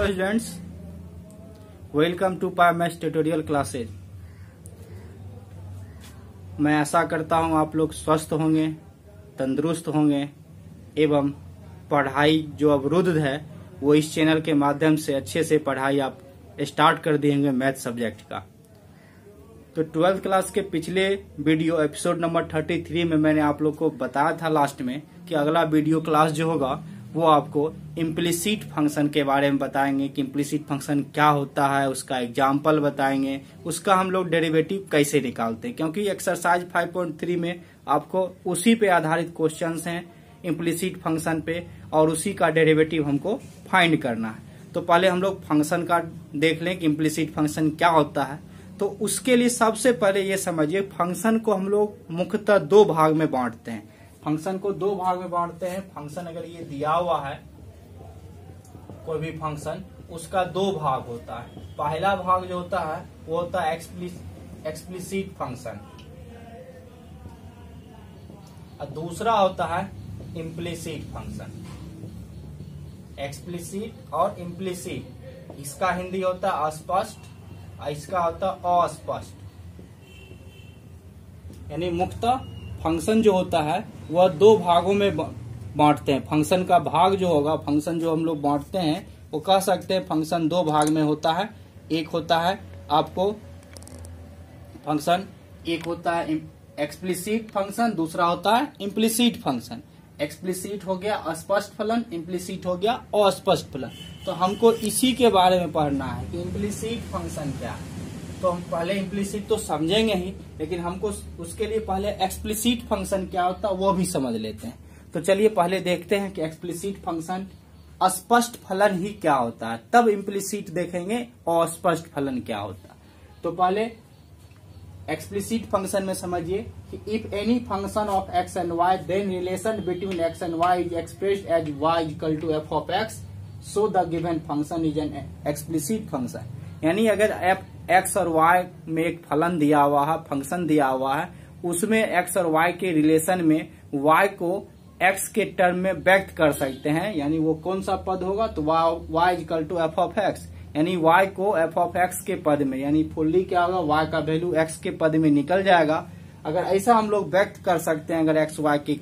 Students, welcome to pi maths tutorial classes. मैं आशा करता हूं आप लोग स्वस्थ होंगे, तंदुरुस्त होंगे एवं पढ़ाई जो अवरुद्ध है वो इस चैनल के माध्यम से अच्छे से पढ़ाई आप स्टार्ट कर देंगे मैथ सब्जेक्ट का। तो 12th क्लास के पिछले वीडियो एपिसोड नंबर 33 में मैंने आप लोग को बताया था लास्ट में कि अगला वीडियो क्लास जो होगा वो आपको इम्प्लिसिट फंक्शन के बारे में बताएंगे कि इम्प्लिसिट फंक्शन क्या होता है, उसका एग्जाम्पल बताएंगे, उसका हम लोग डेरिवेटिव कैसे निकालते हैं, क्योंकि एक्सरसाइज 5.3 में आपको उसी पे आधारित क्वेश्चंस हैं इम्प्लिसिट फंक्शन पे और उसी का डेरिवेटिव हमको फाइंड करना है। तो पहले हम लोग फंक्शन का देख लें कि इम्प्लिसिट फंक्शन क्या होता है। तो उसके लिए सबसे पहले ये समझिए फंक्शन को हम लोग मुख्यतः दो भाग में बांटते हैं। फंक्शन को दो भाग में बांटते हैं। फंक्शन अगर ये दिया हुआ है कोई भी फंक्शन, उसका दो भाग होता है। पहला भाग जो होता है वो होता है एक्सप्लिसिट फंक्शन और दूसरा होता है इम्प्लिसिट फंक्शन। एक्सप्लिसिट और इम्प्लिसिट, इसका हिंदी होता है अस्पष्ट और इसका होता है अस्पष्ट। यानी मुख्यतः फंक्शन जो होता है वह दो भागों में बांटते हैं। फंक्शन का भाग जो होगा, फंक्शन जो हम लोग बांटते हैं वो कह सकते हैं फंक्शन दो भाग में होता है। एक होता है आपको फंक्शन, एक होता है एक्सप्लिसिट फंक्शन, दूसरा होता है इम्प्लिसिट फंक्शन। एक्सप्लिसिट हो गया स्पष्ट फलन, इम्प्लिसिट हो गया अस्पष्ट फलन। तो हमको इसी के बारे में पढ़ना है कि इम्प्लिसिट फंक्शन क्या है। तो हम पहले इम्प्लिसिट तो समझेंगे ही, लेकिन हमको उसके लिए पहले एक्सप्लिसिट फंक्शन क्या होता है वो भी समझ लेते हैं। तो चलिए पहले देखते हैं कि एक्सप्लिसिट फंक्शन स्पष्ट फलन ही क्या होता है, तब इम्प्लिसिट देखेंगे और स्पष्ट फलन क्या होता है। तो पहले एक्सप्लिसिट फंक्शन में समझिए कि if any function of x and y then relation between x and y is expressed as y equal to f of x, so the given function is an explicit function. यानी अगर x और Y में एक फलन दिया हुआ है, function दिया हुआ है, उसमें एक्स और वाई के रिलेशन में वाई को एक्स के टर्म में व्यक्त कर सकते हैं। यानी वो कौन सा पद होगा, तो y equal to f of x, यानी वाई को एफ ऑफ एक्स के पद में, यानी फुल्ली क्या होगा, वाई का वैल्यू एक्स के पद में निकल जाएगा। अगर ऐसा हम लोग व्यक्त कर सकते हैं अगर एक्स वाई के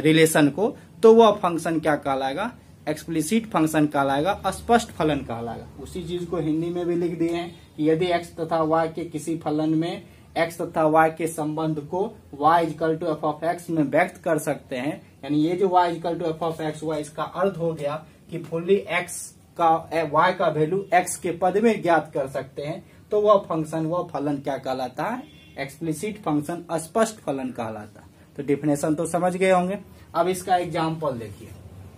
रिलेशन को, तो वह फंक्शन क्या कहलाएगा, एक्सप्लिसिट फंक्शन कहलाएगा, स्पष्ट फलन कहलाएगा। उसी चीज को हिंदी में भी लिख दिए हैं कि यदि एक्स तथा वाई के किसी फलन में एक्स तथा वाई के संबंध को y equal to f of x में व्यक्त कर सकते हैं, यानी ये जो y equal to f of x हुआ, इसका अर्थ हो गया कि फुल्ली एक्स का वाई का वैल्यू एक्स के पद में ज्ञात कर सकते हैं, तो वह फंक्शन, वह फलन क्या कहलाता है, एक्सप्लिसिट फंक्शन, स्पष्ट फलन कहलाता है। तो डिफिनेशन तो समझ गए होंगे। अब इसका एग्जाम्पल देखिए।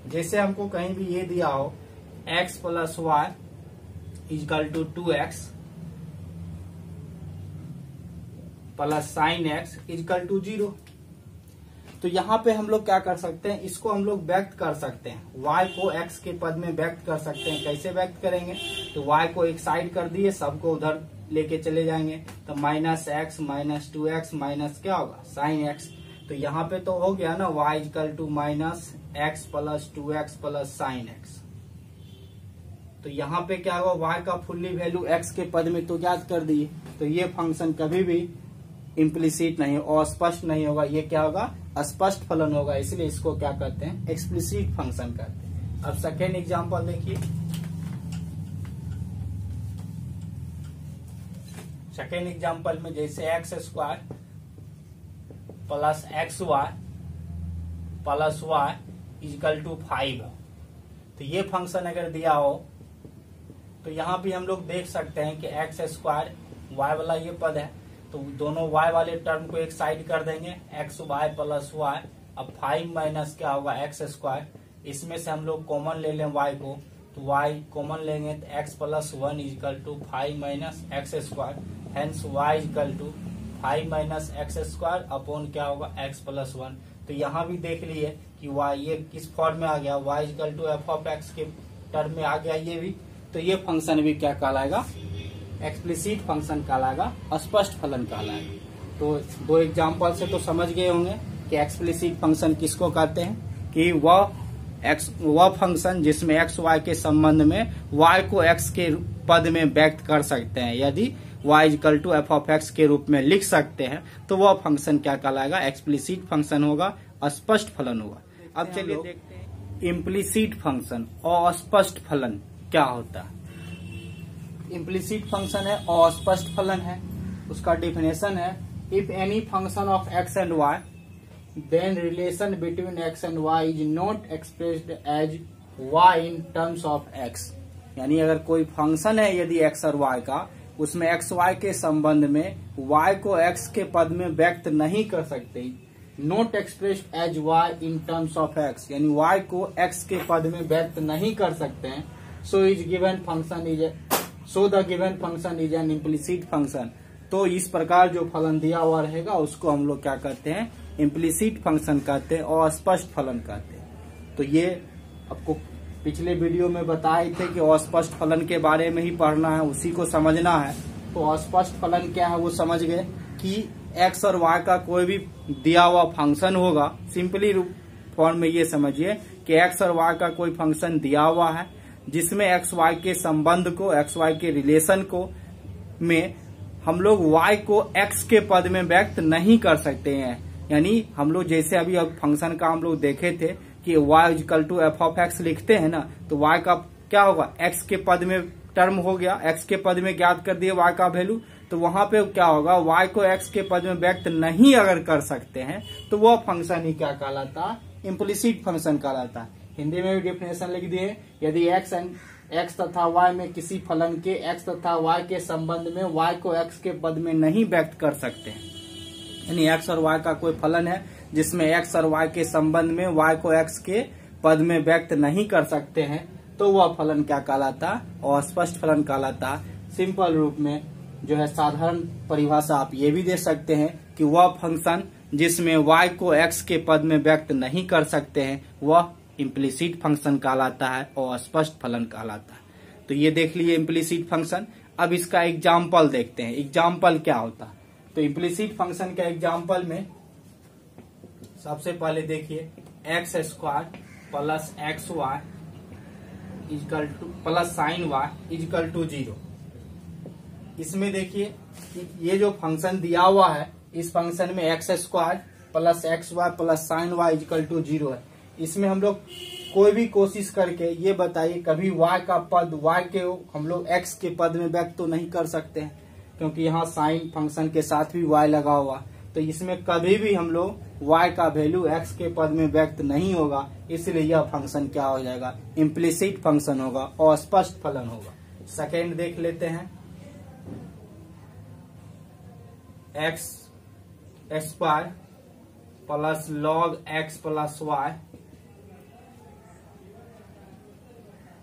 जैसे हमको कहीं भी ये दिया हो x plus y equal to 2x plus sine x equal to 0, तो यहाँ पे हम लोग क्या कर सकते हैं, इसको हम लोग व्यक्त कर सकते हैं, y को x के पद में व्यक्त कर सकते हैं। कैसे व्यक्त करेंगे, तो y को एक साइड कर दिए, सबको उधर लेके चले जाएंगे, तो minus x minus 2x minus क्या होगा, साइन एक्स। तो यहाँ पे तो हो गया ना y equal to minus x plus 2x plus sine x. तो यहाँ पे क्या होगा, y का फुल्ली वैल्यू x के पद में तो ज्ञात कर दिए, तो ये फंक्शन कभी भी इम्प्लिसिट नहीं और स्पष्ट नहीं होगा, ये क्या होगा, स्पष्ट फलन होगा। इसलिए इसको क्या कहते हैं, एक्सप्लिसिट फंक्शन कहते हैं। अब सेकेंड एग्जांपल देखिए। सेकेंड एग्जांपल में जैसे x square plus x y plus y equal to 5, तो ये फंक्शन अगर दिया हो तो यहाँ भी हम लोग देख सकते हैं कि एक्स स्क्वायर वाई वाला ये पद है, तो दोनों वाई वाले टर्म को एक साइड कर देंगे, एक्स वाई प्लस वाई। अब 5 माइनस क्या होगा, एक्स स्क्वायर, इसमें से हम लोग कॉमन ले लें वाई को, तो वाई कॉमन लेंगे तो x plus 1 equal to 5 minus x square, hence y equal to 5 minus x square upon क्या होगा, एक्स प्लस 1। तो यहाँ भी देख लिए कि वाई ये किस फॉर्म में आ गया, y equal to f of x के टर्म में आ गया ये भी। तो ये फंक्शन भी क्या कहलाएगा, एक्सप्लिसिट फंक्शन कहलाएगा, स्पष्ट फलन कहलाएगा। तो दो एग्जाम्पल से तो समझ गए होंगे कि एक्सप्लिसिट फंक्शन किसको कहते हैं, कि वह वह फंक्शन जिसमें एक्स वाई के संबंध में वाई को एक्स के पद में व्यक्त कर सकते हैं। यदि y equal to f of x के रूप में लिख सकते हैं तो वह फंक्शन क्या कहलाएगा, एक्सप्लिसिट फंक्शन होगा, अस्पष्ट फलन होगा। अब चलिए देखते हैं इम्प्लिसिट फंक्शन और अस्पष्ट फलन क्या होता है। इम्प्लिसिट फंक्शन है और अस्पष्ट फलन है, उसका डेफिनेशन है if any function of x and y then relation between x and y is not expressed as y in terms of x. यानी अगर कोई फंक्शन है यदि एक्स और वाई का, उसमें एक्स वाई के संबंध में वाई को एक्स के पद में व्यक्त नहीं कर सकते, not expressed as y in terms of x, यानी वाई को एक्स के पद में व्यक्त नहीं कर सकते हैं, so the given function is an implicit function. तो इस प्रकार जो फलन दिया हुआ रहेगा उसको हम लोग क्या कहते हैं, इम्प्लिसिट फंक्शन कहते हैं और अस्पष्ट फलन कहते हैं। तो ये आपको पिछले वीडियो में बताए थे कि अस्पष्ट फलन के बारे में ही पढ़ना है, उसी को समझना है। तो अस्पष्ट फलन क्या है वो समझ गए कि एक्स और वाई का कोई भी दिया हुआ फंक्शन होगा, सिंपली फॉर्म में ये समझिए कि एक्स और वाई का कोई फंक्शन दिया हुआ है जिसमें एक्स वाई के संबंध को, एक्स वाई के रिलेशन को में हम लोग वाई को एक्स के पद में व्यक्त नहीं कर सकते हैं। यानी हम लोग जैसे अभी फंक्शन का हम लोग देखे थे कि y equal to f of x लिखते हैं ना, तो y का क्या होगा, x के पद में टर्म हो गया, x के पद में ज्ञात कर दिए y का वैल्यू, तो वहां पे क्या होगा, y को x के पद में व्यक्त नहीं अगर कर सकते हैं तो वह फंक्शन ही क्या कहलाता, इम्प्लिसिट फंक्शन कहलाता। हिंदी में भी डेफिनेशन लिख दिए, यदि x तथा y में किसी फलन के x तथा y के संबंध में y को x के पद में नहीं व्यक्त कर सकते हैं, यानी x और y का कोई फलन है जिसमें x और y के संबंध में y को x के पद में व्यक्त नहीं कर सकते हैं, तो वह फलन क्या कहलाता, और अस्पष्ट फलन कहलाता। सिंपल रूप में जो है साधारण परिभाषा आप ये भी दे सकते हैं कि वह फंक्शन जिसमें y को x के पद में व्यक्त नहीं कर सकते हैं वह इम्प्लिसिट फंक्शन कहलाता है और अस्पष्ट फलन कहलाता है। तो ये देख लिए इम्प्लिसिट फंक्शन। अब इसका एग्जाम्पल देखते हैं, एग्जाम्पल क्या होता है। तो इम्प्लिसिट फंक्शन का एग्जाम्पल में सबसे पहले देखिए x square plus x y equal to plus sine y equal to 0। इसमें देखिए ये जो फंक्शन दिया हुआ है, इस फंक्शन में x square plus x y plus sine y equal to 0 है। इसमें हम लोग कोई भी कोशिश करके ये बताइए कभी y का पद y के हम लोग x के पद में व्यक्त तो नहीं कर सकते हैं, क्योंकि यहाँ साइन फंक्शन के साथ भी y लगा हुआ, तो इसमें कभी भी हम लोग y का वैल्यू x के पद में व्यक्त नहीं होगा, इसलिए यह फंक्शन क्या हो जाएगा, इम्प्लिसिट फंक्शन होगा और स्पष्ट फलन होगा। सेकेंड देख लेते हैं, x square plus log x plus y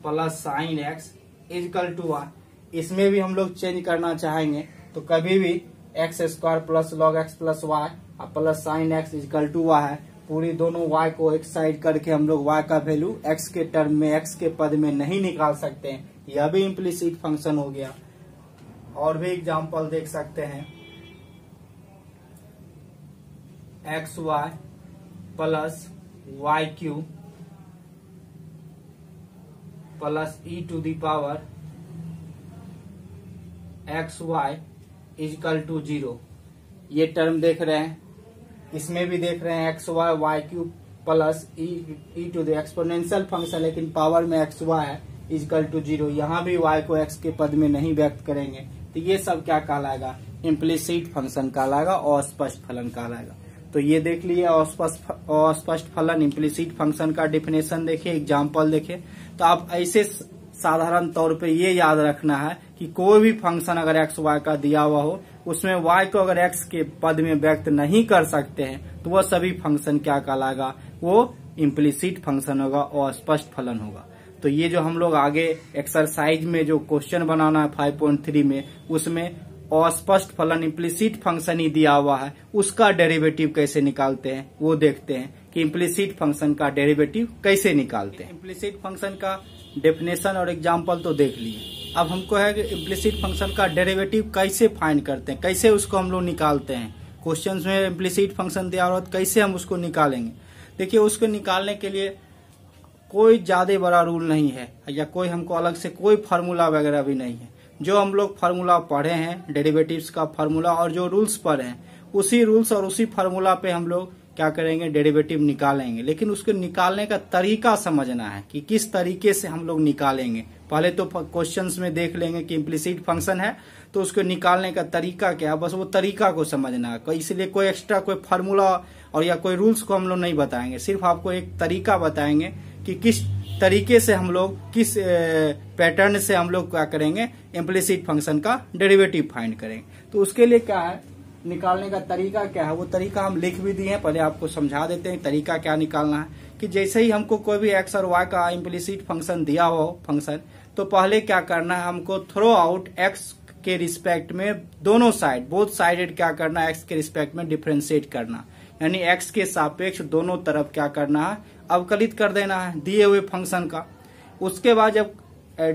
plus sine x equal to y. इसमें भी हम लोग चेंज करना चाहेंगे तो कभी भी x square plus log x plus y और plus sine x equal to y है, पूरी दोनों y को एक साइड करके हम लोग y का वैल्यू x के टर्म में x के पद में नहीं निकाल सकते हैं, यह भी इम्प्लिसिट फंक्शन हो गया। और भी एग्जांपल देख सकते हैं, x y plus y cube plus e to the power x y equal to 0। ये टर्म देख रहे हैं, इसमें भी देख रहे हैं x y y cube plus e to the exponential function, लेकिन पावर में एक्स वाई है इजकल टू 0। यहाँ भी y को x के पद में नहीं व्यक्त करेंगे, तो ये सब क्या कहलाएगा, इम्प्लिसिट फंक्शन कहलाएगा और स्पष्ट फलन कहलाएगा। तो ये देख लिए अस्पष्ट फलन इम्प्लिसिट फंक्शन का डेफिनेशन देखिए, एग्जाम्पल देखिए। तो आप ऐसे साधारण तौर पे ये याद रखना है कि कोई भी फंक्शन अगर एक्स वाई का दिया हुआ हो, उसमें y को अगर x के पद में व्यक्त नहीं कर सकते हैं तो वह सभी फंक्शन क्या कहलाएगा, वो इम्प्लिसिट फंक्शन होगा और स्पष्ट फलन होगा। तो ये जो हम लोग आगे एक्सरसाइज में जो क्वेश्चन बनाना है 5.3 में, उसमें अस्पष्ट फलन इम्प्लिसिट फंक्शन ही दिया हुआ है, उसका डेरिवेटिव कैसे निकालते हैं वो देखते हैं कि इम्प्लिसिट फंक्शन का डेरिवेटिव कैसे निकालते हैं। इम्प्लिसिट फंक्शन का डेफिनेशन और एग्जाम्पल तो देख लिए, अब हमको है कि इम्प्लिसिट फंक्शन का डेरिवेटिव कैसे फाइंड करते हैं, कैसे उसको हम लोग निकालते हैं। क्वेश्चंस में इम्प्लिसिट फंक्शन दिया हुआ कैसे हम उसको निकालेंगे। देखिए उसको निकालने के लिए कोई ज्यादा बड़ा रूल नहीं है या कोई हमको अलग से कोई फार्मूला वगैरह भी नहीं है। जो हम लोग फार्मूला पढ़े हैं डेरिवेटिव्स का फार्मूला और जो रूल्स पढ़े हैं उसी रूल्स और उसी फार्मूला पे हम लोग क्या करेंगे, डेरिवेटिव निकालेंगे। लेकिन उसको निकालने का तरीका समझना है कि किस तरीके से हम लोग निकालेंगे। पहले तो क्वेश्चंस में देख लेंगे कि इम्प्लिसिट फंक्शन है तो उसको निकालने का तरीका क्या है, बस वो तरीका को समझना है। इसलिए कोई एक्स्ट्रा कोई फार्मूला और या कोई रूल्स को हम लोग नहीं बताएंगे, सिर्फ आपको एक तरीका बताएंगे कि किस तरीके से हम लोग किस पैटर्न से हम लोग क्या करेंगे, इम्प्लिसिट फंक्शन का डेरिवेटिव फाइंड करेंगे। तो उसके लिए क्या है, निकालने का तरीका क्या है, वो तरीका हम लिख भी दिए हैं, पहले आपको समझा देते हैं तरीका क्या निकालना है। कि जैसे ही हमको कोई भी एक्स और वाई का इम्प्लिसिट फंक्शन दिया हो फंक्शन, तो पहले क्या करना है, हमको थ्रो आउट एक्स के रिस्पेक्ट में दोनों साइड बोथ साइडेड क्या करना है, एक्स के रिस्पेक्ट में डिफ्रेंशिएट करना, यानी एक्स के सापेक्ष दोनों तरफ क्या करना है, अवकलित कर देना है दिए हुए फंक्शन का। उसके बाद जब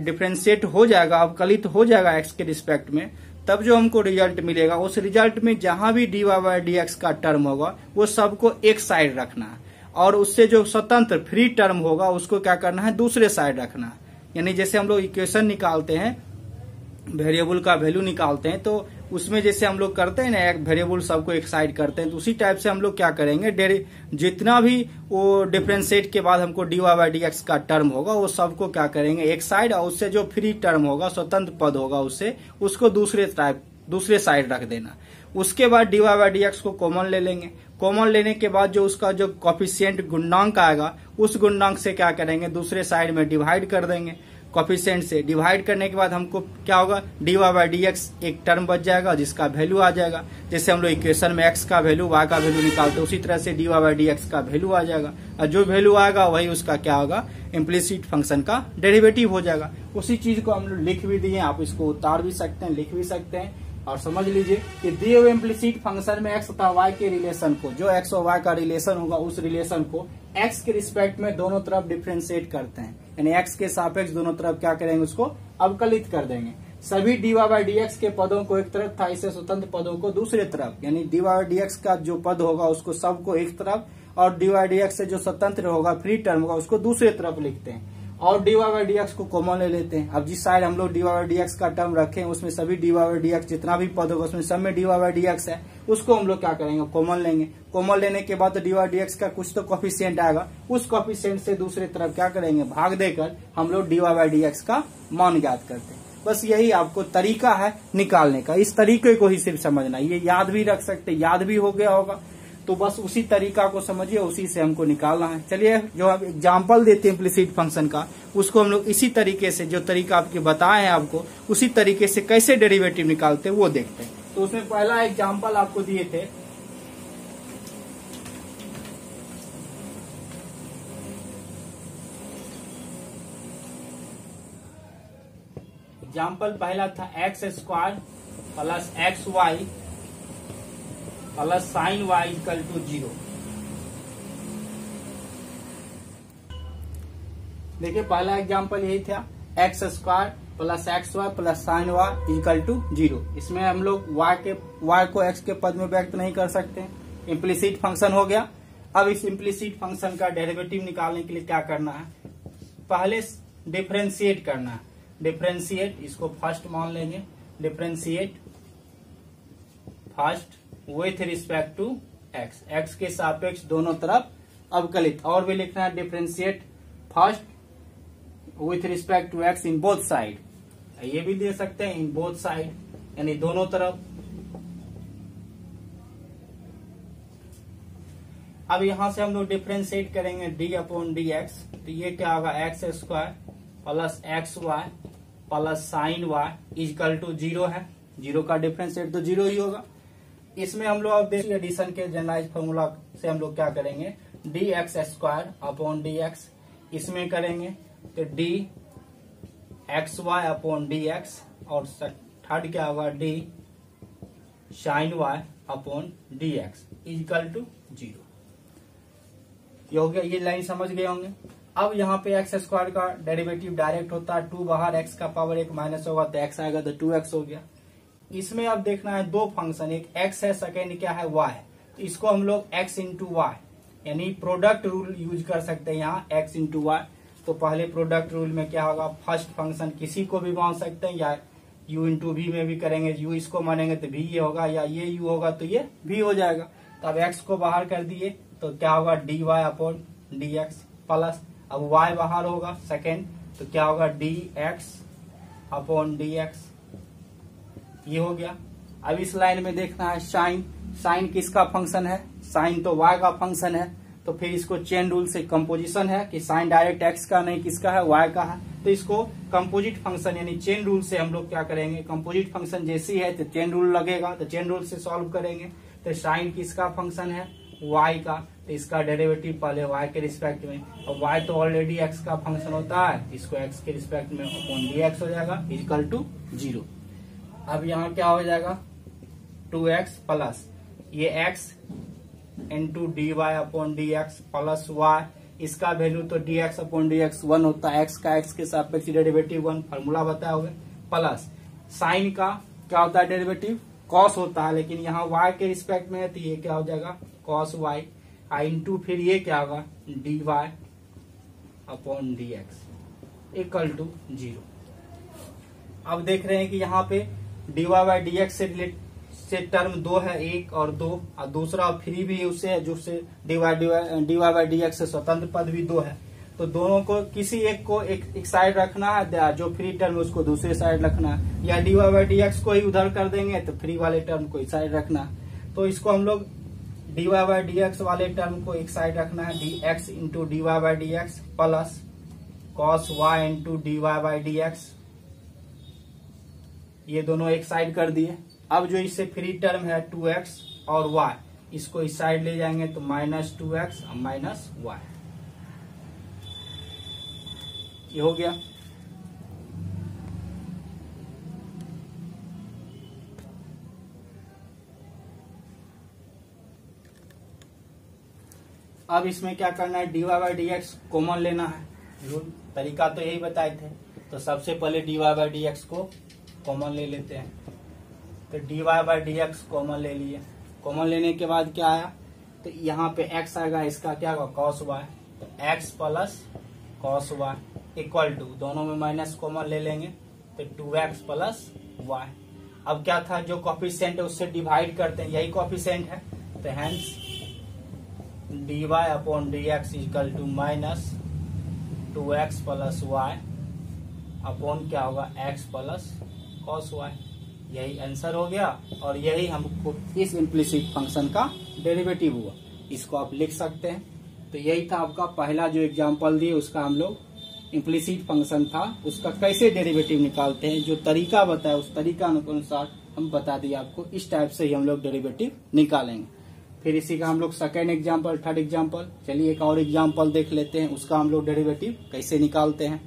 डिफ्रेंशिएट हो जाएगा, अवकलित हो जाएगा एक्स के रिस्पेक्ट में, तब जो हमको रिजल्ट मिलेगा उस रिजल्ट में जहां भी d y by d x का टर्म होगा वो सबको एक साइड रखना है और उससे जो स्वतंत्र फ्री टर्म होगा उसको क्या करना है, दूसरे साइड रखना है। यानी जैसे हम लोग इक्वेशन निकालते हैं, वेरिएबल का वैल्यू निकालते हैं, तो उसमें जैसे हम लोग करते हैं ना, एक वेरिएबल सबको एक साइड करते हैं, तो उसी टाइप से हम लोग क्या करेंगे, जितना भी वो डिफरेंशिएट के बाद हमको d y by d x का टर्म होगा वो सबको क्या करेंगे एक साइड, और उससे जो फ्री टर्म होगा स्वतंत्र पद होगा उसको दूसरे साइड रख देना। उसके बाद d y by d x को कॉमन ले लेंगे। कॉमन लेने के बाद जो उसका जो कॉफिशिएंट गुणनांक आएगा उस गुणनांक से क्या करेंगे, दूसरे साइड में डिवाइड कर देंगे। कॉफिशिएंट से डिवाइड करने के बाद हमको क्या होगा, d y by d x एक टर्म बच जाएगा जिसका वैल्यू आ जाएगा। जैसे हम लोग इक्वेशन में एक्स का वैल्यू वाई का वैल्यू निकालते उसी तरह से d y by d x का वैल्यू आ जाएगा, और जो वैल्यू आएगा वही उसका क्या होगा, इम्प्लिसिट फंक्शन का डेरिवेटिव हो जाएगा। उसी चीज को हम लोग लिख भी दिए, आप इसको उतार भी सकते हैं, लिख भी सकते हैं। और समझ लीजिए कि दिए हुए इम्प्लिसिट फंक्शन में एक्स तथा वाई के रिलेशन को, जो एक्स और वाई का रिलेशन होगा उस रिलेशन को एक्स के रिस्पेक्ट में दोनों तरफ डिफ्रेंशिएट करते हैं, यानी एक्स के सापेक्ष दोनों तरफ क्या करेंगे, उसको अवकलित कर देंगे। सभी d y by d x के पदों को एक तरफ था, इसे स्वतंत्र पदों को दूसरे तरफ, यानी डी वाई डी एक्स का जो पद होगा उसको सबको एक तरफ, और डी वाई डी एक्स से जो स्वतंत्र होगा फ्री टर्म होगा उसको दूसरे तरफ लिखते हैं, और d y by d x को कॉमन ले लेते हैं। अब जिस साइड हम लोग d y by d x का टर्म रखे हैं उसमें सभी d y by d x जितना भी पद होगा उसमें सब में d y by d x है, उसको हम लोग क्या करेंगे, कॉमन लेंगे। कॉमन लेने के बाद डी वाई डी एक्स का कुछ तो कॉफिशिएंट आएगा, उस कॉफिशिएंट से दूसरे तरफ क्या करेंगे, भाग देकर हम लोग d y by d x का मान ज्ञात करते हैं। बस यही आपको तरीका है निकालने का, इस तरीके को ही सिर्फ समझना, ये याद भी रख सकते, याद भी हो गया होगा, तो बस उसी तरीका को समझिए, उसी से हमको निकालना है। चलिए जो हम एग्जाम्पल देते हैं इम्प्लिसिट फंक्शन का, उसको हम लोग इसी तरीके से, जो तरीका आपके बताए हैं आपको, उसी तरीके से कैसे डेरिवेटिव निकालते हैं वो देखते हैं। तो उसमें पहला एग्जाम्पल आपको दिए थे, एग्जाम्पल पहला था x square plus x y plus sine y equal to 0। देखिए पहला एग्जाम्पल यही था, x square plus x y plus sine y equal to 0। इसमें हम लोग वाई को एक्स के पद में व्यक्त नहीं कर सकते, इम्प्लिसिट फंक्शन हो गया। अब इस इम्प्लिसिट फंक्शन का डेरिवेटिव निकालने के लिए क्या करना है, पहले डिफ्रेंशिएट करना है। डिफ्रेंशिएट, इसको फर्स्ट मान लेंगे, differentiate first with respect to x, x के सापेक्ष दोनों तरफ अवकलित। और भी लिखना है, differentiate first with respect to x in both side, ये भी दे सकते हैं इन बोथ साइड, यानी दोनों तरफ। अब यहां से हम लोग डिफ्रेंशिएट करेंगे डी अपॉन डी एक्स, तो ये क्या होगा, x square plus x y plus sine y equal to 0 है। 0 का डिफ्रेंशिएट तो 0 ही होगा। इसमें हम लोग अब देखिए एडिशन के जनरलाइज फॉर्मूला से हम लोग क्या करेंगे, d x square upon d x, इसमें करेंगे तो d x y upon d x, और थर्ड क्या होगा, d sine y upon d x equal to 0। ये हो गया, ये लाइन समझ गए होंगे। अब यहाँ पे एक्स स्क्वायर का डेरिवेटिव डायरेक्ट होता है, 2 बाहर एक्स का पावर 1 माइनस होगा तो एक्स आएगा, तो 2x हो गया। इसमें अब देखना है दो फंक्शन, एक x है, सेकेंड क्या है, y है, तो इसको हम लोग x इंटू वाई यानी प्रोडक्ट रूल यूज कर सकते हैं यहाँ, x इंटू वाई। तो पहले प्रोडक्ट रूल में क्या होगा, फर्स्ट फंक्शन किसी को भी मान सकते हैं, या u इंटू वी में भी करेंगे, u इसको मानेंगे तो भी ये होगा, या ये u होगा तो ये भी हो जाएगा। तो अब x को बाहर कर दिए तो क्या होगा, dy अपॉन dx प्लस, अब y बाहर होगा सेकेंड, तो क्या होगा dx अपॉन dx, ये हो गया। अब इस लाइन में देखना है साइन, साइन किसका फंक्शन है, साइन तो y का फंक्शन है, तो फिर इसको चेन रूल से कंपोजिशन है कि साइन डायरेक्ट x का नहीं किसका है, y का है, तो इसको कंपोजिट फंक्शन यानी चेन रूल से हम लोग क्या करेंगे, कंपोजिट फंक्शन जैसी है तो चेन रूल लगेगा, तो चेन रूल से सॉल्व करेंगे। तो साइन किसका फंक्शन है, y का, तो इसका डेरिवेटिव पहले y के रिस्पेक्ट में, और y तो ऑलरेडी x का फंक्शन होता है, इसको x के रिस्पेक्ट में अपॉन dx हो जाएगा इक्वल टू 0। अब यहाँ क्या हो जाएगा 2x प्लस ये x into d y upon d x plus y, इसका वैल्यू तो dx अपॉन dx 1 होता है, x का x के सापेक्ष डेरिवेटिव 1 फार्मूला बताया होगा, प्लस साइन का क्या होता है डेरिवेटिव cos होता है, लेकिन यहाँ y के रिस्पेक्ट में है तो ये क्या हो जाएगा cos y, इंटू फिर ये क्या होगा dy upon dx equal to 0। अब देख रहे हैं कि यहाँ पे dy बाई dx से रिलेट से टर्म 2 है, 1 और 2, और दूसरा फ्री भी उससे है, जो से dy बाई dx से स्वतंत्र पद भी 2 है, तो दोनों को किसी एक को एक साइड रखना है, जो फ्री टर्म उसको दूसरी साइड रखना है, या dy बाई dx को ही उधर कर देंगे तो फ्री वाले टर्म को इस साइड रखना है। तो इसको हम लोग dy बाई dx वाले टर्म को एक साइड रखना है, dx into dy by dx plus cos y into dy by dx, ये दोनों एक साइड कर दिए। अब जो इससे फ्री टर्म है 2x और y, इसको इस साइड ले जाएंगे तो माइनस 2x और माइनस y, ये हो गया। अब इसमें क्या करना है, dy बाई dx कॉमन लेना है, रूल तरीका तो यही बताए थे, तो सबसे पहले dy बाई dx को कॉमन ले लेते हैं, तो dy बाई dx कॉमन ले लिए, कॉमन लेने के बाद क्या आया, तो यहाँ पे x आएगा, इसका क्या होगा cos y, तो x plus cos y equal to, दोनों में माइनस कॉमन ले लेंगे तो 2x प्लस y। अब क्या था, जो कॉफिशिएंट है उससे डिवाइड करते हैं, यही कॉफिशिएंट है, तो hence dy upon dx equal to minus 2x plus y upon क्या होगा x प्लस cos y, यही आंसर हो गया, और यही हमको इस इम्प्लिसिट फंक्शन का डेरिवेटिव हुआ, इसको आप लिख सकते हैं। तो यही था आपका पहला जो एग्जांपल दिए, उसका हम लोग इम्प्लिसिट फंक्शन था, उसका कैसे डेरिवेटिव निकालते हैं, जो तरीका बताया उस तरीका अनुसार हम बता दिए आपको, इस टाइप से ही हम लोग डेरिवेटिव निकालेंगे। फिर इसी का हम लोग सेकेंड एग्जाम्पल, थर्ड एग्जाम्पल, चलिए एक और एग्जाम्पल देख लेते हैं, उसका हम लोग डेरिवेटिव कैसे निकालते हैं,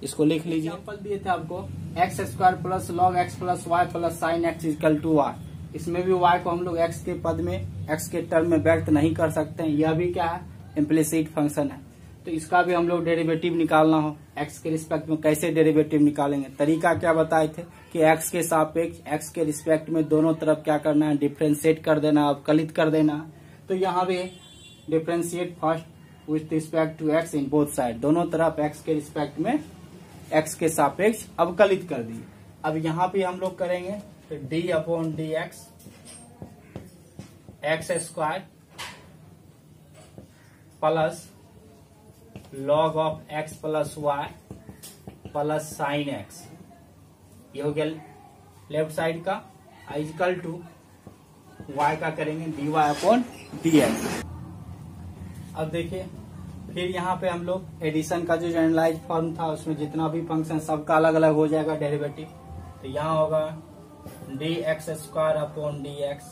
इसको लिख लीजिए। एग्जाम्पल दिए थे आपको x square plus log x plus y plus sine x equal to y, इसमें भी वाई को हम लोग एक्स के पद में, एक्स के टर्म में व्यक्त नहीं कर सकते हैं, यह भी क्या है इम्प्लिसिट फंक्शन है, तो इसका भी हम लोग डेरिवेटिव निकालना हो एक्स के रिस्पेक्ट में, कैसे डेरिवेटिव निकालेंगे, तरीका क्या बताए थे कि एक्स के सापेक्ष एक्स के रिस्पेक्ट में दोनों तरफ क्या करना है, डिफ्रेंशिएट कर देना, अवकलित कर देना। तो यहाँ भी differentiate first with respect to x in both side, दोनों तरफ एक्स के रिस्पेक्ट में एक्स के सापेक्ष अवकलित कर दिए। अब यहाँ पे हम लोग करेंगे तो d upon d x square plus log of x plus y plus sine x, ये हो गया लेफ्ट साइड का, इक्वल टू वाई का करेंगे d y upon d x. अब देखिए फिर यहाँ पे हम लोग एडिशन का जो जनरलाइज फॉर्म था उसमें जितना भी फंक्शन सबका अलग अलग हो जाएगा डेरिवेटिव, तो यहाँ होगा d x square upon d x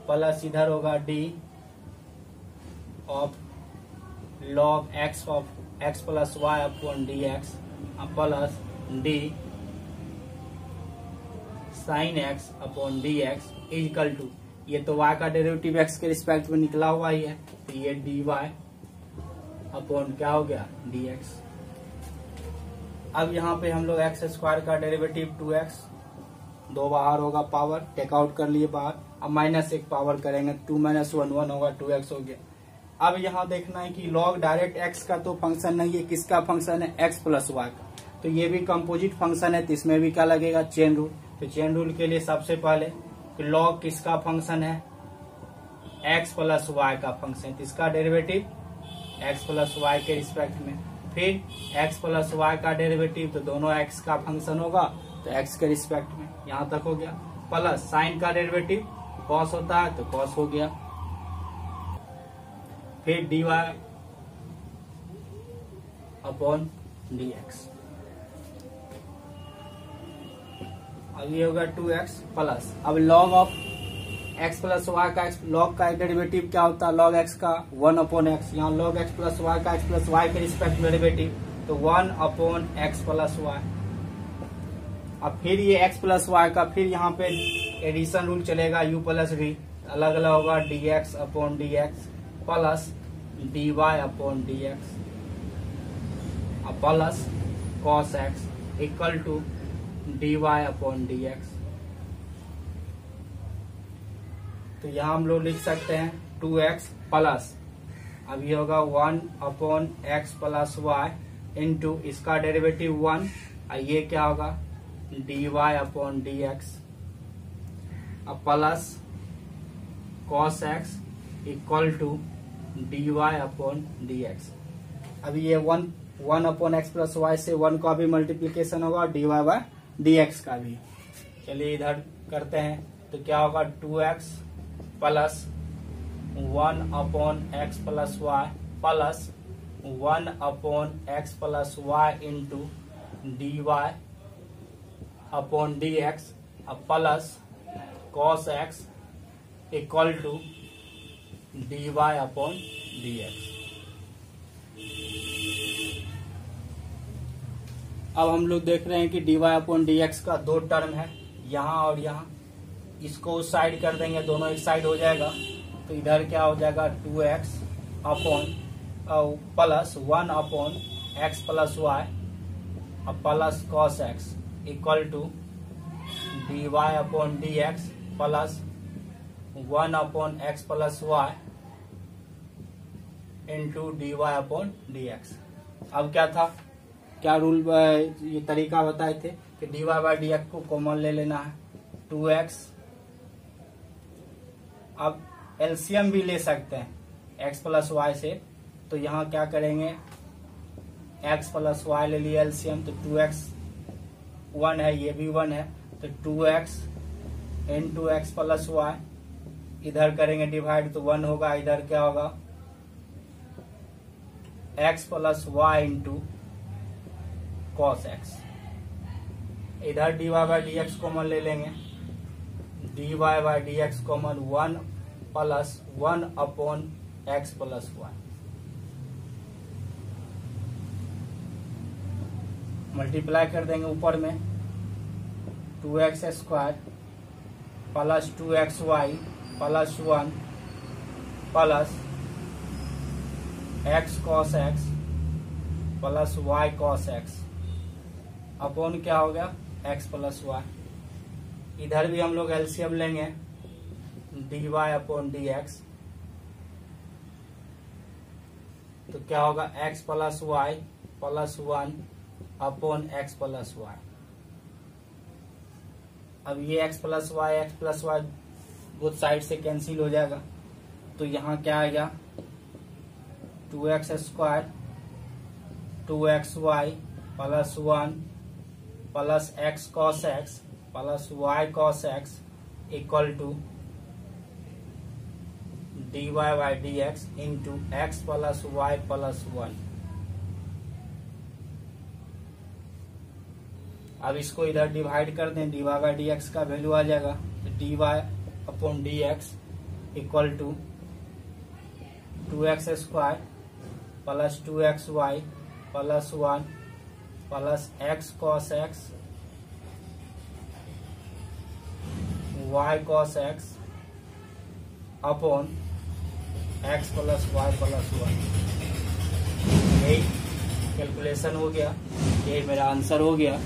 plus इधर होगा d of log x of x plus y upon d x plus d sine x upon d x equal to, ये तो y का डेरिवेटिव x के respect में निकला हुआ ही है, तो ये dy अपॉन क्या हो गया dx। अब यहाँ पे हम लोग एक्स स्क्वायर का डेरिवेटिव 2x, 2 बाहर होगा पावर टेक आउट कर लिए बाहर, अब माइनस 1 पावर करेंगे, 2 - 1 1 होगा, 2x हो गया, अब यहाँ देखना है कि लॉग डायरेक्ट एक्स का तो फंक्शन नहीं है, किसका फंक्शन है, एक्स प्लस वाई का। तो ये भी कंपोजिट फंक्शन है, तो इसमें भी क्या लगेगा, चेन रूल। तो चेन रूल के लिए सबसे पहले कि लॉग किसका फंक्शन है, एक्स प्लस वाई का फंक्शन, तो इसका डेरिवेटिव एक्स प्लस वाई के रिस्पेक्ट में। फिर एक्स प्लस वाई का डेरिवेटिव, तो दोनों एक्स का फंक्शन होगा तो एक्स के रिस्पेक्ट में, यहाँ तक हो गया। प्लस साइन का डेरिवेटिव कॉस होता है तो कॉस हो गया। फिर dy अपॉन dx, अब ये होगा 2x प्लस, अब log of x plus y का log का डेरिवेटिव क्या होता है, log x का 1 अपॉन एक्स, यहाँ log x प्लस वाई का x प्लस वाई के रिस्पेक्ट में डेरिवेटिव, तो 1 अपॉन एक्स प्लस वाई। अब फिर ये x प्लस वाई का फिर यहाँ पे एडिशन रूल चलेगा, u प्लस v, अलग अलग होगा dx upon dx plus dy upon dx plus cos x equal to dy upon dx। तो यहाँ हम लोग लिख सकते हैं 2x प्लस, अब ये होगा 1 upon x plus y into इसका डेरिवेटिव 1, ये क्या होगा dy upon dx plus cos x equal to dy upon dx। अभी ये 1 अपॉन एक्स प्लस वाई से 1 का भी मल्टीप्लीकेशन होगा और dy बाय dx का भी। चलिए इधर करते हैं, तो क्या होगा 2x plus 1 upon x plus y plus 1 upon x plus y into dy upon dx plus cos x equal to dy upon dx। अब हम लोग देख रहे हैं कि dy अपॉन dx का दो टर्म है, यहाँ और यहाँ, इसको उस साइड कर देंगे, दोनों एक साइड हो जाएगा, तो इधर क्या हो जाएगा 2x upon plus 1 upon x plus y plus cos x equal to dy upon dx plus 1 upon x plus y into dy upon dx। अब क्या था, क्या रूल ये तरीका बताए थे कि dy बाई dx को कॉमन ले लेना है, 2x, अब एलसीएम भी ले सकते हैं x प्लस वाई से, तो यहाँ क्या करेंगे x प्लस वाई ले लिया एलसीएम, तो 2x 1 है, ये भी 1 है, तो 2x into x plus Y, इधर करेंगे डिवाइड तो 1 होगा, इधर क्या होगा x plus y into cos x, इधर dy बाई dx कॉमन ले लेंगे, dy by dx common 1 plus 1 upon x plus y, multiply कर देंगे ऊपर में 2x square plus 2xy plus 1 plus x cos x plus y cos x upon क्या हो गया x प्लस वाई। इधर भी हम लोग एलसीएम लेंगे, dy अपॉन dx, तो क्या होगा x plus y plus 1 upon x plus y. अब ये x plus y both side से कैंसिल हो जाएगा, तो यहाँ क्या आएगा 2x square 2xy plus 1 plus x cos x plus y cos x equal to dy by dx into x plus y plus 1। अब इसको इधर डिवाइड कर दें, dy बाई dx का वैल्यू आ जाएगा, तो dy upon dx equal to 2x square plus 2xy plus 1 plus x cos x y cos x upon x plus y plus 1। यही कैलकुलेशन हो गया, ये मेरा आंसर हो गया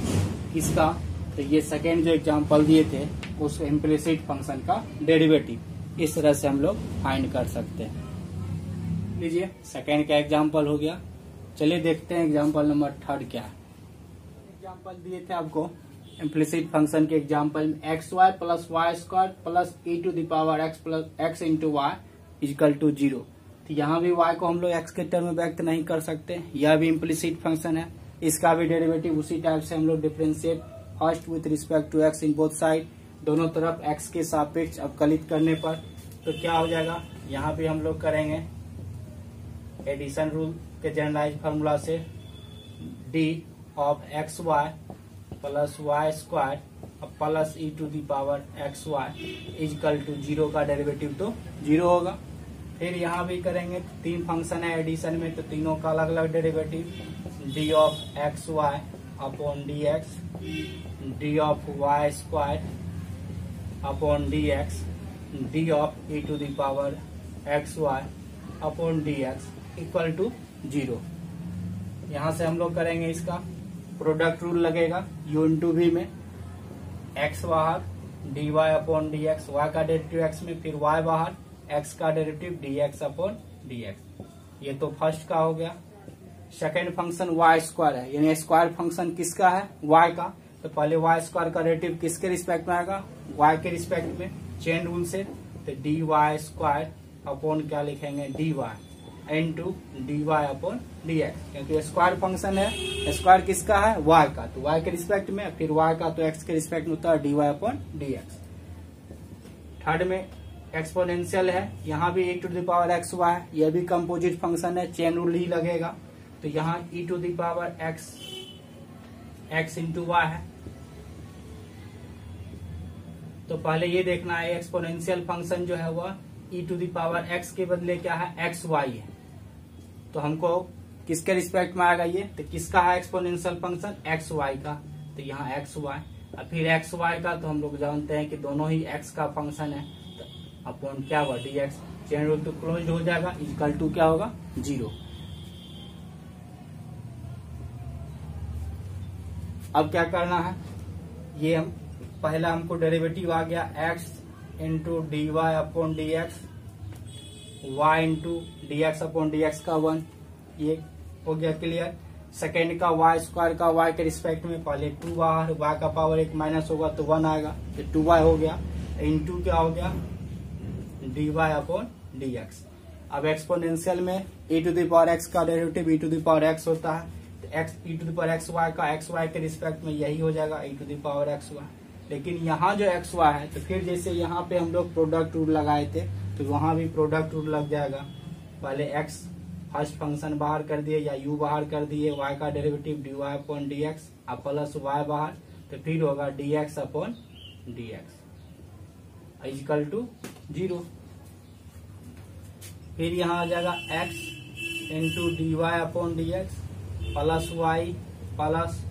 इसका। तो ये सेकेंड जो एग्जांपल दिए थे उस इम्प्लिसिट फंक्शन का डेरिवेटिव इस तरह से हम लोग फाइंड कर सकते हैं। लीजिए, सेकेंड का एग्जाम्पल हो गया। चलिए देखते हैं एग्जाम्पल नंबर 3 क्या है। एग्जाम्पल दिए थे आपको इम्प्लिसिट फंक्शन के एग्जाम्पल में x y plus y square plus e to the power x plus x into y equal to 0। तो यहाँ भी y को हम लोग x के टर्म में व्यक्त नहीं कर सकते, यह भी इम्प्लिसिट फंक्शन है। इसका भी डेरिवेटिव उसी टाइप से हम लोग differentiate first with respect to x in both side, दोनों तरफ x के सापेक्ष अवकलित करने पर तो क्या हो जाएगा, यहाँ भी हम लोग करेंगे एडिशन रूल के जनरलाइज फार्मूला से d of x y plus y square plus e to the power x y equal to 0 का डेरिवेटिव तो 0 होगा। फिर यहाँ भी करेंगे, 3 फंक्शन है एडिशन में तो तीनों का अलग अलग derivative, d of x y upon d x, d of y square upon d x, d of e to the power x y upon d x equal to 0। यहाँ से हम लोग करेंगे इसका प्रोडक्ट रूल लगेगा u इंटू वी में, x बाहर d y upon d x, y का डेरिवेटिव x में, फिर y बाहर x का डेरिवेटिव dx अपॉन dx। ये तो फर्स्ट का हो गया। सेकेंड फंक्शन y स्क्वायर है, यानी स्क्वायर फंक्शन किसका है, y का। तो पहले y स्क्वायर का डेरिवेटिव किसके रिस्पेक्ट में आएगा, y के रिस्पेक्ट में, चेन रूल से। तो डी वाई स्क्वायर अपॉन क्या लिखेंगे, d y into d y upon d x, क्योंकि स्क्वायर फंक्शन है, स्क्वायर किसका है, y का, तो y के रिस्पेक्ट में, फिर y का तो x के रिस्पेक्ट में होता है d y upon d x. Third में एक्सपोनेंशियल है, यहाँ भी e to the power x y, यह भी कंपोजिट फंक्शन है, चेन रूल ही लगेगा। तो यहाँ e to the power x into y है। तो पहले ये देखना है एक्सपोनेंशियल फंक्शन जो है वह e to the power x के बदले क्या है, एक्स वाई है। तो हमको किसके रिस्पेक्ट में आएगा ये, तो किसका है एक्सपोनेंशियल फंक्शन, एक्स वाई का। तो यहाँ एक्स वाई और फिर एक्स वाई का, तो हम लोग जानते हैं कि दोनों ही x का फंक्शन है, तो अपॉन क्या हुआ डी एक्स, चेन रूल तो क्लोज हो जाएगा, इक्वल टू क्या होगा 0। अब क्या करना है, ये हम पहला हमको डेरिवेटिव आ गया x into d y upon d x, y into d x upon d x का 1, ये हो गया क्लियर। सेकेंड का वाई स्क्वायर का y के रिस्पेक्ट में, पहले 2 बाहर, y का पावर 1 माइनस होगा तो 1 आएगा, तो 2y हो गया, इंटू क्या हो गया d y upon d x. अब एक्सपोनेंशियल में e to the power x का derivative e to the power x होता है, तो x e to the power x y का एक्स वाई के रिस्पेक्ट में यही हो जाएगा e to the power x y. लेकिन यहाँ जो एक्स वाई है, तो फिर जैसे यहाँ पे हम लोग प्रोडक्ट रूल लगाए थे, तो वहां भी प्रोडक्ट रूल लग जाएगा। पहले x फर्स्ट फंक्शन बाहर कर दिए या u बाहर कर दिए, y का डेरिवेटिव d y upon d x और प्लस y बाहर, तो फिर होगा d x upon d x equal to 0। फिर यहाँ आ जाएगा x into d y upon d x plus y plus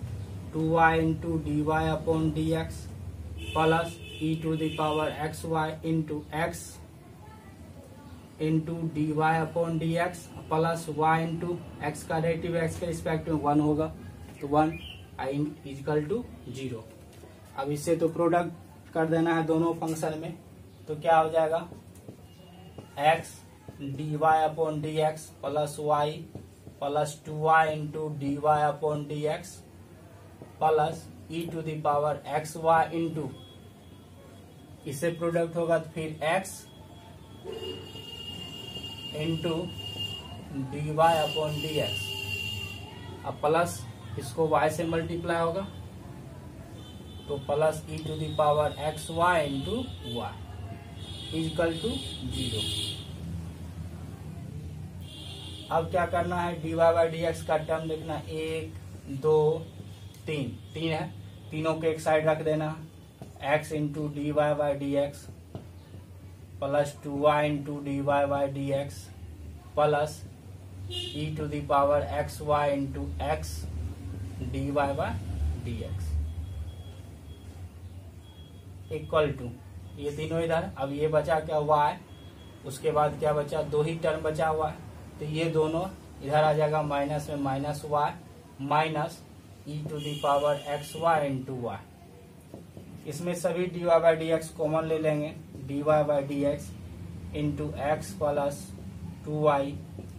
2y into d y upon d x plus e to the power x y into x into d y upon d x plus y into x का derivative x के respect में 1 होगा, तो 1 equal to 0। अब इससे तो product कर देना है दोनों फंक्शन में, तो क्या हो जाएगा x d y upon d x plus y plus 2y into d y upon d x plus e to the power x y into, इससे प्रोडक्ट होगा तो फिर x into d y upon d x, अब plus इसको y से multiply होगा, तो plus e to the power x y into y equal to 0। अब क्या करना है, d y by d x का टर्म देखना, 1 2 3 है, तीनों को एक साइड रख देना, x into d y by d x plus 2y into d y by d x plus e to the power x y into x d y by d x equal to, ये तीनों इधर। अब ये बचा क्या y, उसके बाद क्या बचा, 2 ही टर्म बचा हुआ है, तो ये दोनों इधर आ जाएगा, माइनस में minus y minus e to the power x y into y. इसमें सभी d y by d x common ले लेंगे, d y by d x into x plus 2y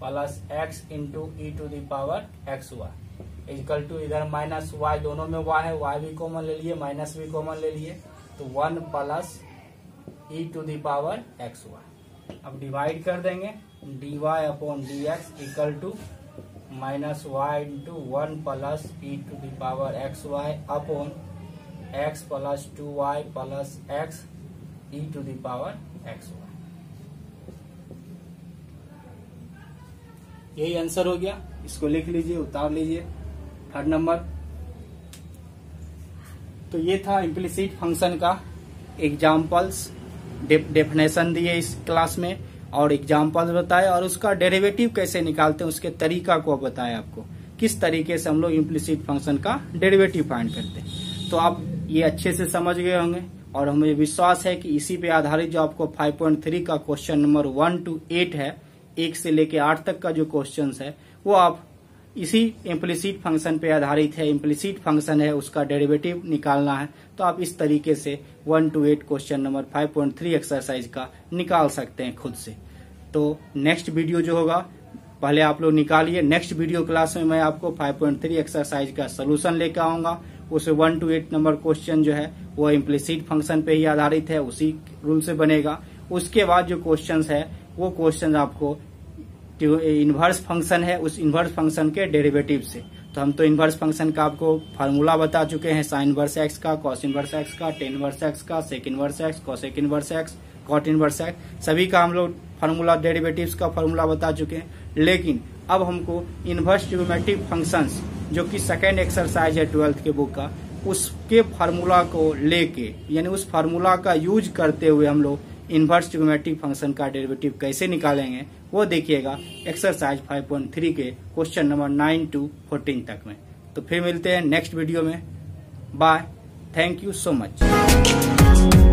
plus x into e to the power x y equal to इधर minus y, दोनों में Y है, Y भी common ले लिए, minus भी कॉमन ले लिए, तो 1 plus e to the power x y. अब डिवाइड कर देंगे, d y upon d x equal to minus y into 1 plus e to the power x y upon x plus 2y plus x e to the power x y. यही answer हो गया, इसको लिख लीजिए, उतार लीजिए। थर्ड नंबर, तो ये था इम्प्लिसिट फंक्शन का एग्जाम्पल्स, डेफिनेशन दिए इस क्लास में और एग्जाम्पल्स बताए और उसका डेरिवेटिव कैसे निकालते हैं उसके तरीका को बताया आपको, किस तरीके से हम लोग इम्प्लिसिट फंक्शन का डेरिवेटिव फाइंड करते हैं। तो आप ये अच्छे से समझ गए होंगे और हमें विश्वास है कि इसी पे आधारित जो आपको 5.3 का क्वेश्चन नंबर 1 to 8 है, 1 से लेके 8 तक का जो क्वेश्चन है वो आप इसी इम्प्लिसिट फंक्शन पे आधारित है। इम्प्लिसिट फंक्शन है, उसका डेरिवेटिव निकालना है, तो आप इस तरीके से 1 to 8 क्वेश्चन नंबर 5.3 एक्सरसाइज का निकाल सकते हैं खुद से। तो नेक्स्ट वीडियो जो होगा पहले आप लोग निकालिए, नेक्स्ट वीडियो क्लास में मैं आपको 5.3 एक्सरसाइज का सोल्यूशन लेकर आऊंगा। उसे 1 to 8 नंबर क्वेश्चन जो है वो इम्प्लिसिट फंक्शन पे ही आधारित है, उसी रूल से बनेगा। उसके बाद जो क्वेश्चन है वो क्वेश्चन आपको इनवर्स फंक्शन है, उस इनवर्स फंक्शन के डेरिवेटिव से। तो हम तो इनवर्स फंक्शन का आपको फार्मूला बता चुके हैं, साइन इनवर्स एक्स का, कॉस इनवर्स एक्स का, टेन इनवर्स एक्स का, sec inverse x, cosec inverse x, cot inverse x, सभी का हम लोग फार्मूला, डेरिवेटिव्स का फार्मूला बता चुके हैं। लेकिन अब हमको इनवर्स ट्रिग्नोमेट्रिक फंक्शंस जो कि सेकेंड एक्सरसाइज है 12th के बुक का, उसके फार्मूला को लेके यानी उस फार्मूला का यूज करते हुए हम लोग इनवर्स ट्रिग्नोमेट्रिक फंक्शन का डेरिवेटिव कैसे निकालेंगे वो देखिएगा एक्सरसाइज 5.3 के क्वेश्चन नंबर 9 to 14 तक में। तो फिर मिलते हैं नेक्स्ट वीडियो में। Bye, thank you so much.